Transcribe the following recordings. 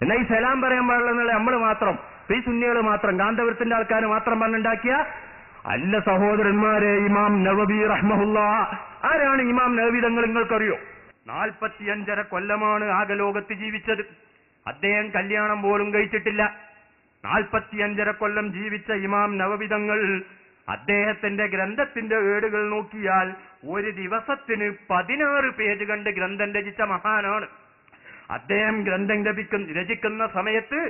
എന്നാൽ ഈ സലാം പറയാൻ പാടില്ലെന്നുള്ള നമ്മൾ മാത്രം, ഈ സുന്നികൾ മാത്രം, കാന്തപുരത്തിന്റെ ആൾക്കാർ മാത്രം പറഞ്ഞുണ്ടാക്കിയ അല്ല സഹോദരന്മാരെ. ഇമാം നവവി റഹ്മഹുല്ലാ, ആരാണ് ഇമാം നവവി തങ്ങൾ നിങ്ങൾക്കറിയോ? 45 കൊല്ലമാണ് ആകെ ലോകത്ത് ജീവിച്ചത്. അദ്ദേഹം കല്യാണം പോലും കഴിച്ചിട്ടില്ല. 45 കൊല്ലം ജീവിച്ച ഇമാം നവവി തങ്ങൾ അദ്ദേഹത്തിന്റെ ഗ്രന്ഥത്തിന്റെ ഏടുകൾ നോക്കിയാൽ ഒരു ദിവസത്തിന് 16 പേജ് കണ്ട് ഗ്രന്ഥം രചിച്ച മഹാനാണ് അദ്ദേഹം. ഗ്രന്ഥം രചിക്കുന്ന സമയത്ത്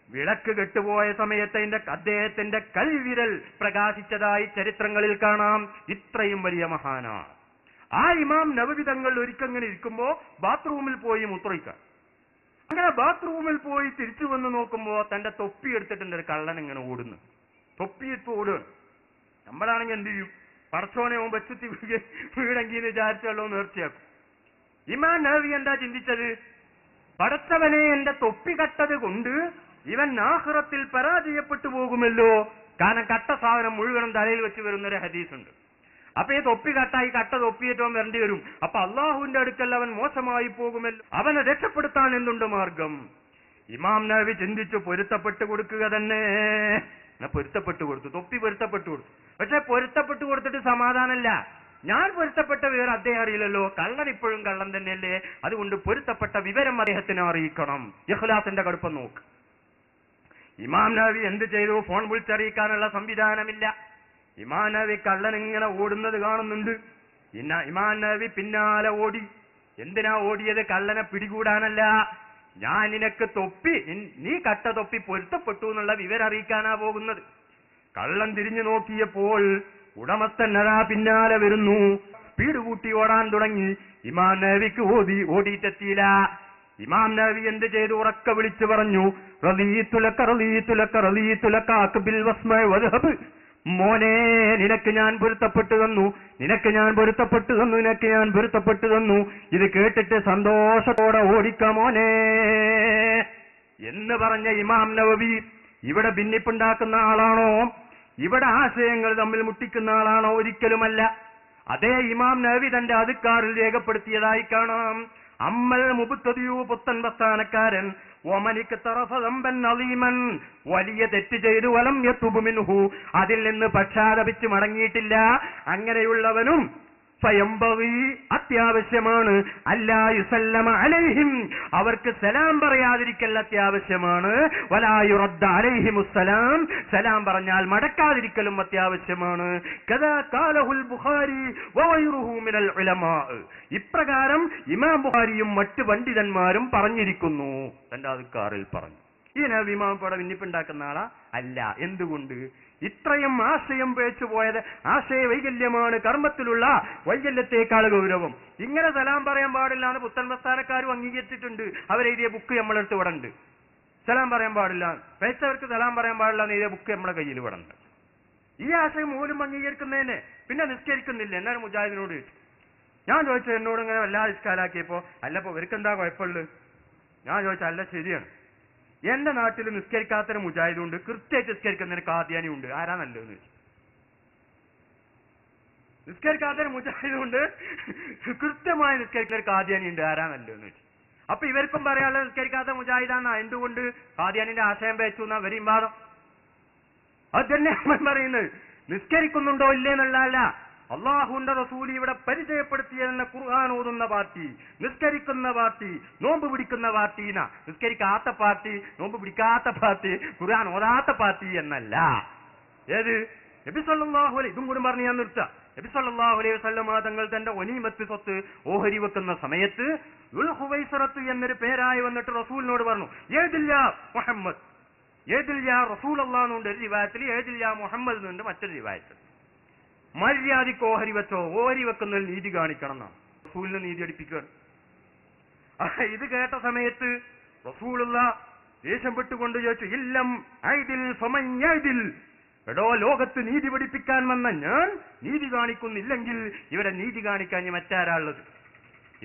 വിളക്ക് കെട്ടുപോയ സമയത്ത് അദ്ദേഹത്തിന്റെ കൽവിരൽ പ്രകാശിച്ചതായി ചരിത്രങ്ങളിൽ കാണാം. ഇത്രയും വലിയ മഹാനാണ് ആ ഇമാം നവവി തങ്ങൾ. ഒരിക്കങ്ങനെ ഇരിക്കുമ്പോ ബാത്റൂമിൽ പോയി മൂത്രയിക്കാൻ. അങ്ങനെ ബാത്റൂമിൽ പോയി തിരിച്ചു വന്ന് നോക്കുമ്പോ തന്റെ തൊപ്പി എടുത്തിട്ടുണ്ട് ഒരു കള്ളൻ ഇങ്ങനെ ഓടുന്നു. തൊപ്പിയിട്ട് ഓടുകയാണ്. നമ്മളാണെങ്കിൽ എന്ത് ചെയ്യും? പടച്ചോനെ വെച്ചുത്തി വീടെങ്കിൽ വിചാരിച്ചല്ലോ നേർച്ചയാക്കും. ഇമാം നവവി എന്താ ചിന്തിച്ചത്? പടച്ചവനെ എന്റെ തൊപ്പി കട്ടത് കൊണ്ട് ഇവൻ ആഖിറത്തിൽ പരാജയപ്പെട്ടു പോകുമല്ലോ. കാരണം കട്ട സാധനം മുഴുവനും തലയിൽ വെച്ച് വരുന്നൊരു ഹദീസുണ്ട്. അപ്പൊ ഈ തൊപ്പി കട്ടായി കട്ട തൊപ്പിയേറ്റവും വരേണ്ടി വരും. അപ്പൊ അള്ളാഹുവിന്റെ അടുക്കൽ അവൻ മോശമായി പോകുമല്ലോ. അവനെ രക്ഷപ്പെടുത്താൻ എന്തുണ്ട് മാർഗം? ഇമാം നവവി ചിന്തിച്ചു, പൊരുത്തപ്പെട്ടു കൊടുക്കുക തന്നെ. പൊരുത്തപ്പെട്ടു കൊടുത്തു, തൊപ്പി പൊരുത്തപ്പെട്ടു കൊടുത്തു. പക്ഷെ പൊരുത്തപ്പെട്ടു കൊടുത്തിട്ട് സമാധാനമല്ല. ഞാൻ പൊരുത്തപ്പെട്ട വിവരം അദ്ദേഹം അറിയില്ലല്ലോ. കള്ളൻ ഇപ്പോഴും കള്ളൻ തന്നെയല്ലേ. അതുകൊണ്ട് പൊരുത്തപ്പെട്ട വിവരം അദ്ദേഹത്തിന് അറിയിക്കണം. ഇഖ്ലാസിന്റെ കടുപ്പം നോക്ക്. ഇമാം നവവി എന്ത് ചെയ്തു? ഫോൺ വിളിച്ചറിയിക്കാനുള്ള സംവിധാനമില്ല. ഇമാം നവവി കള്ളൻ ഇങ്ങനെ ഓടുന്നത് കാണുന്നുണ്ട്. ഇമാം നവവി പിന്നാലെ ഓടി. എന്തിനാ ഓടിയത്? കള്ളനെ പിടികൂടാനല്ല. ഞാൻ നിനക്ക് തൊപ്പി, നീ കട്ട തൊപ്പി പൊരുത്തപ്പെട്ടു എന്നുള്ള വിവരം അറിയിക്കാനാ പോകുന്നത്. കള്ളൻ തിരിഞ്ഞു നോക്കിയപ്പോൾ ഉടമസ്ഥൻ അതാ പിന്നാലെ വരുന്നു. സ്പീഡ് കൂട്ടി ഓടാൻ തുടങ്ങി. ഇമാം നവവിക്ക് ഓടിയിട്ടെത്തിയില്ല. ഇമാം നവവി എന്ത് ചെയ്തു? ഉറക്ക വിളിച്ചു പറഞ്ഞു, മോനെ, നിനക്ക് ഞാൻ പൊരുത്തപ്പെട്ടു തന്നു, നിനക്ക് ഞാൻ പൊരുത്തപ്പെട്ടു തന്നു, നിനക്ക് ഞാൻ പൊരുത്തപ്പെട്ടു തന്നു. ഇത് കേട്ടിട്ട് സന്തോഷത്തോടെ ഓടിക്ക മോനെ എന്ന് പറഞ്ഞ ഇമാം നവവി ഇവിടെ ഭിന്നിപ്പുണ്ടാക്കുന്ന ആളാണോ? ഇവിടെ ആശയങ്ങൾ തമ്മിൽ മുട്ടിക്കുന്ന ആളാണോ? ഒരിക്കലുമല്ല. അതേ ഇമാം നവവി തന്റെ അദ്കാറിൽ രേഖപ്പെടുത്തിയതായി കാണാം. അമ്മൽ മുബ്തദിയു, പുത്തൻ പ്രസ്ഥാനക്കാരൻ, ഒമനിക്ക് തറഫദംബൻ അലീമൻ, വലിയ തെറ്റ് ചെയ്തു, വലം യതുബ് മിൻഹു, അതിൽ നിന്ന് പക്ഷാതപിച്ച് മടങ്ങിയിട്ടില്ല. അങ്ങനെയുള്ളവനും ഫയംബഗി, അത്യാവശ്യമാണ്, അല്ലാ യുസല്ലമ അലൈഹിം, അവർക്ക് സലാം പറയാതിരിക്കൽ അത്യാവശ്യമാണ്. വലാ യുറദ്ദ അലൈഹിമുസ്സലാം, സലാം പറഞ്ഞാൽ മടക്കാതിരിക്കലും അത്യാവശ്യമാണ്. കദാ ഖാലഹുൽ ബുഖാരി വഗൈറുഹു മിനൽ ഉലമാ, ഇപ്രകാരം ഇമാം ബുഖാരിയും മറ്റു പണ്ഡിതന്മാരും പറഞ്ഞിരിക്കുന്നു. തന്റെ അദ്കാറിൽ പറഞ്ഞു. ഈ നബി ഇമാം ഇവിടെ ഭിന്നിപ്പുണ്ടാക്കുന്ന ആളാ അല്ല. എന്തുകൊണ്ട്? ഇത്രയും ആശയം പേച്ചു പോയത് ആശയ വൈകല്യമാണ്. കർമ്മത്തിലുള്ള വൈകല്യത്തെക്കാൾ ഗൗരവം. ഇങ്ങനെ സലാം പറയാൻ പാടില്ല എന്ന് പുത്തൻ പ്രസ്ഥാനക്കാരും അംഗീകരിച്ചിട്ടുണ്ട്. അവരെഴുതിയ ബുക്ക് നമ്മളെടുത്ത് ഇവിടെ ഉണ്ട്. സലാം പറയാൻ പാടില്ല, പേച്ചവർക്ക് സലാം പറയാൻ പാടില്ല എന്ന് എഴുതിയ ബുക്ക് നമ്മളെ കയ്യിൽ ഇവിടെ ഉണ്ട്. ഈ ആശയം പോലും അംഗീകരിക്കുന്നതിനെ പിന്നെ നിസ്കരിക്കുന്നില്ല. എന്നാലും മുജാഹിദിനോട് ഞാൻ ചോദിച്ചു, എന്നോട് ഇങ്ങനെ വല്ലാതെ ഇസ്കാലാക്കിയപ്പോ, അല്ലപ്പോ ഇവർക്കെന്താ കുഴപ്പമുള്ളത്? ഞാൻ ചോദിച്ചു, അല്ല ശരിയാണ്, എന്റെ നാട്ടിൽ നിസ്കരിക്കാത്തൊരു മുജാഹിദുണ്ട്, കൃത്യമായിട്ട് നിസ്കരിക്കുന്നതിന് കാദ്യാനി ഉണ്ട്, ആരാ നല്ലതെന്ന് ചോദിച്ചു. നിസ്കരിക്കാത്തൊരു മുജാഹിദുണ്ട്, കൃത്യമായി നിസ്കരിക്കുന്ന ഒരു കാദ്യാനി ഉണ്ട്, ആരാ നല്ലതെന്ന് ചോദിച്ചു. അപ്പൊ ഇവർക്കും പറയാനുള്ളത് നിസ്കരിക്കാത്ത മുജാഹിദാന്നാ. എന്തുകൊണ്ട്? കാദ്യാനിന്റെ ആശയം പേച്ചു എന്നാ വരെയും വാദം. അത് തന്നെ പറയുന്നത്. നിസ്കരിക്കുന്നുണ്ടോ ഇല്ലേ എന്നുള്ളതല്ല, അള്ളാഹുവിന്റെ റസൂൽ ഇവിടെ പരിചയപ്പെടുത്തിയെന്ന ഖുർആൻ ഓതുന്ന പാർട്ടി, നിസ്കരിക്കുന്ന പാർട്ടി, നോമ്പ് പിടിക്കുന്ന പാർട്ടി, നിസ്കരിക്കാത്ത പാർട്ടി, നോമ്പ് പിടിക്കാത്ത പാർട്ടി, ഖുർആൻ ഓതാത്ത പാർട്ടി എന്നല്ല. ഏത്? നബി സല്ലല്ലാഹു അലൈഹി, ഇതും കൂടി പറഞ്ഞ് ഞാൻ നിർത്താം. നബി സല്ലല്ലാഹു അലൈഹി വസല്ലം തങ്ങൾ തന്റെ ഒനീമത്ത് സ്വത്ത് ഓഹരി വെക്കുന്ന സമയത്ത് ഉൽഹുവൈസറത്ത് എന്നൊരു പേരായി വന്നിട്ട് റസൂലിനോട് പറഞ്ഞു, ഏതില്ല മുഹമ്മദ്, ഏതില്ല റസൂലുള്ളാഹി എന്നുണ്ട് ഒരു റിവായത്തിൽ, ഏതില്ല മുഹമ്മദ് എന്നുണ്ട് മറ്റൊരു റിവായത്തിൽ. മര്യാദയ്ക്ക് ഓഹരി വെച്ചോ, ഓഹരി വെക്കുന്നതിൽ നീതി കാണിക്കണം എന്നാണ്. റസൂലിനെ നീതി അടിപ്പിക്കുകയാണ്. ഇത് കേട്ട സമയത്ത് റസൂലുള്ള ദേഷ്യം പെട്ടുകൊണ്ട് ചോദിച്ചു, ഇല്ലം ഐദിൽ ഫമൻ യഅദിൽ, എടോ ലോകത്ത് നീതി പഠിപ്പിക്കാൻ വന്ന ഞാൻ നീതി കാണിക്കുന്നില്ലെങ്കിൽ ഇവിടെ നീതി കാണിക്കാൻ മറ്റാരാളുള്ളത്?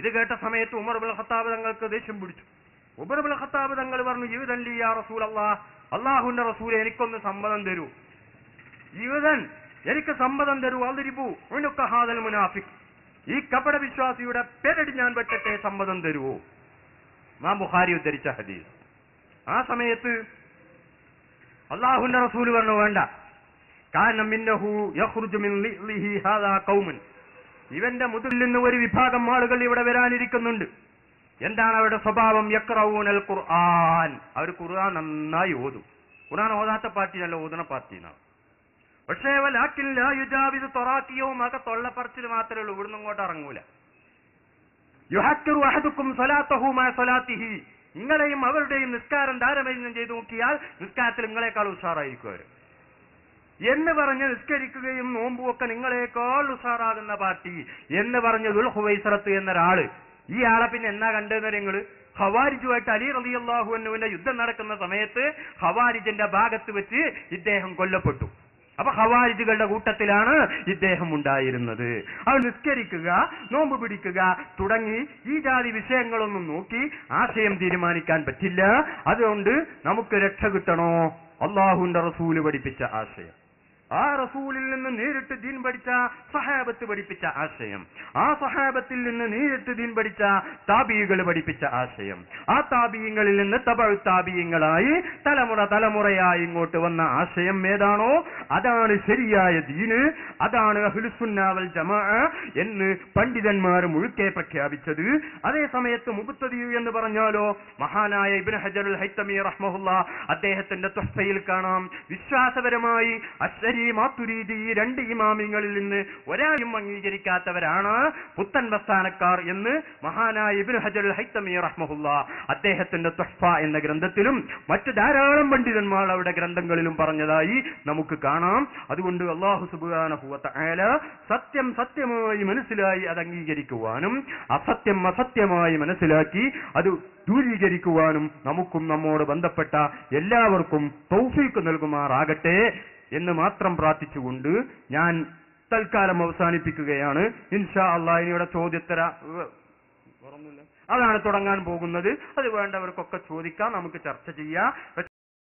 ഇത് കേട്ട സമയത്ത് ഉമർ ഇബ്നുൽ ഖത്താബ് തങ്ങൾക്ക് ദേഷ്യം പിടിച്ചു. ഉമർ ഇബ്നുൽ ഖത്താബ് തങ്ങൾ പറഞ്ഞു, യുദൻ ലി യാ റസൂലല്ലാഹ്, അല്ലാഹുവിന്റെ റസൂലേ എനിക്കൊന്ന് സമ്മതം തരൂ, യുദൻ എനിക്ക് സമ്മതം തരൂ, അദ്രിബു ഉനുക ഹാദൽ മുനാഫിഖ്, ഈ കപട വിശ്വാസിയുടെ പേരടി ഞാൻ വെട്ടട്ടെ, സമ്മതം തരുവോ? ഇമാം ബുഖാരി ഉദ്ധരിച്ച ഹദീസ്. ആ സമയത്ത് അല്ലാഹുവിന്റെ റസൂൽ പറഞ്ഞു, വേണ്ട, കാരണം ഇന്നഹു യഖ്റുജു മിൻ ലിഹി ഹാദാ ഖൗമുൻ, ഇവന്റെ മുതുകിൽ നിന്ന് ഒരു വിഭാഗം ആളുകൾ ഇവിടെ വരാനിരിക്കുന്നുണ്ട്. എന്താണ് അവരുടെ സ്വഭാവം? യഖ്റഊനൽ ഖുർആൻ, അവർ ഖുർആൻ നന്നായി ഓതും. ഖുർആൻ ഓതാത്ത പാർട്ടിയല്ല, ഓതുന്ന പാർട്ടിയാണ്. പക്ഷേ വലാകിൻ ലാ യുജാവിസു തറാഖിയഹും, അക തൊള്ളപ്പറച്ചിൽ മാത്രമേ ഉള്ളൂ, ഇവിടുന്ന് ഇങ്ങോട്ട് ഇറങ്ങൂല. യുഹക്കിറു അഹദുക്കും സ്വലാത്തഹു മാ സ്വലാത്തിഹി, നിങ്ങളെയും അവരുടെയും നിസ്കാരം താരതമ്യം ചെയ്തു നോക്കിയാൽ നിസ്കാരത്തിൽ നിങ്ങളെക്കാൾ ഉഷാറായിരിക്കും അവർ എന്ന് പറഞ്ഞ് നിസ്കരിക്കുകയും നോമ്പുമൊക്കെ നിങ്ങളെക്കാൾ ഉഷാറാകുന്ന പാർട്ടി എന്ന് പറഞ്ഞ ദുൽ ഹുവൈസറത്ത് എന്നൊരാള്. ഈ ആളെ പിന്നെ എന്നാ കണ്ടെന്ന് നിങ്ങള്? ഖവാരിജുമായിട്ട് അലി റളിയല്ലാഹു അൻഹുവിന്റെ യുദ്ധം നടക്കുന്ന സമയത്ത് ഖവാരിജിന്റെ ഭാഗത്ത് വെച്ച് ഇദ്ദേഹം കൊല്ലപ്പെട്ടു. അപ്പൊ ഖവാരിജുകളുടെ കൂട്ടത്തിലാണ് ഇദ്ദേഹം ഉണ്ടായിരുന്നത്. അവർ നിസ്കരിക്കുക, നോമ്പ് പിടിക്കുക തുടങ്ങി ഈ ജാതി വിഷയങ്ങളൊന്നും നോക്കി ആശയം തീരുമാനിക്കാൻ പറ്റില്ല. അതുകൊണ്ട് നമുക്ക് രക്ഷ കിട്ടണോ? അല്ലാഹുവിന്റെ റസൂല് പഠിപ്പിച്ച ആശയം, ആ റസൂലിൽ നിന്ന് നേരിട്ട് ദീൻ പഠിച്ച സഹാബത്ത് പഠിപ്പിച്ച ആശയം, ആ സഹാബത്തിൽ നിന്ന് നേരിട്ട് ദീൻ പഠിച്ച താബിഈകൾ പഠിപ്പിച്ച ആശയം, ആ താബിഈങ്ങളിൽ നിന്ന് തബഉ താബിഈങ്ങളായി തലമുറയായി ഇങ്ങോട്ട് വന്ന ആശയം ഏതാണോ അതാണ് ശരിയായ ദീന്, അതാണ് അഹ്ലുസുന്ന വൽ ജമാഅ എന്ന് പണ്ഡിതന്മാർ മുഴുക്കെ പ്രഖ്യാപിച്ചത്. അതേ സമയത്ത് മുബ്തദി എന്ന് പറഞ്ഞാലോ, മഹാനായ ഇബ്നു ഹജറുൽ ഹൈതമി റഹ്മഹുല്ലാ അദ്ദേഹത്തിന്റെ തുഹ്ഫയിൽ കാണാം, വിശ്വാസപരമായി അശ്ശരി മാതുരീദി ഈ രണ്ട് ഇമാമിങ്ങളിൽ നിന്ന് ഒരാളും അംഗീകരിക്കാത്തവരാണ് പുത്തൻ പ്രസ്ഥാനക്കാർ എന്ന് മഹാനായ ഇബ്നു ഹജറുൽ ഹൈതമി റഹ്മഹുല്ലാ അദ്ദേഹത്തിന്റെ തുഹ്ഫ എന്ന ഗ്രന്ഥത്തിലും മറ്റു ധാരാളം പണ്ഡിതന്മാർ അവരുടെ ഗ്രന്ഥങ്ങളിലും പറഞ്ഞതായി നമുക്ക് കാണാം. അതുകൊണ്ട് അല്ലാഹു സുബ്ഹാനഹു വ തആല സത്യം സത്യമായി മനസ്സിലായി അത് അംഗീകരിക്കുവാനും അസത്യം അസത്യമായി മനസ്സിലാക്കി അത് ദൂരീകരിക്കുവാനും നമുക്കും നമ്മോട് ബന്ധപ്പെട്ട എല്ലാവർക്കും തൗഫീഖ് നൽകുമാറാകട്ടെ എന്ന് മാത്രം പ്രാർത്ഥിച്ചുകൊണ്ട് ഞാൻ തൽക്കാലം അവസാനിപ്പിക്കുകയാണ്. ഇൻഷാ അല്ലാഹ് ഇനിയുടെ ചോദ്യോത്തര അതാണ് തുടങ്ങാൻ പോകുന്നത്. അത് വേണ്ടവർക്കൊക്കെ ചോദിക്കാം, നമുക്ക് ചർച്ച ചെയ്യാം.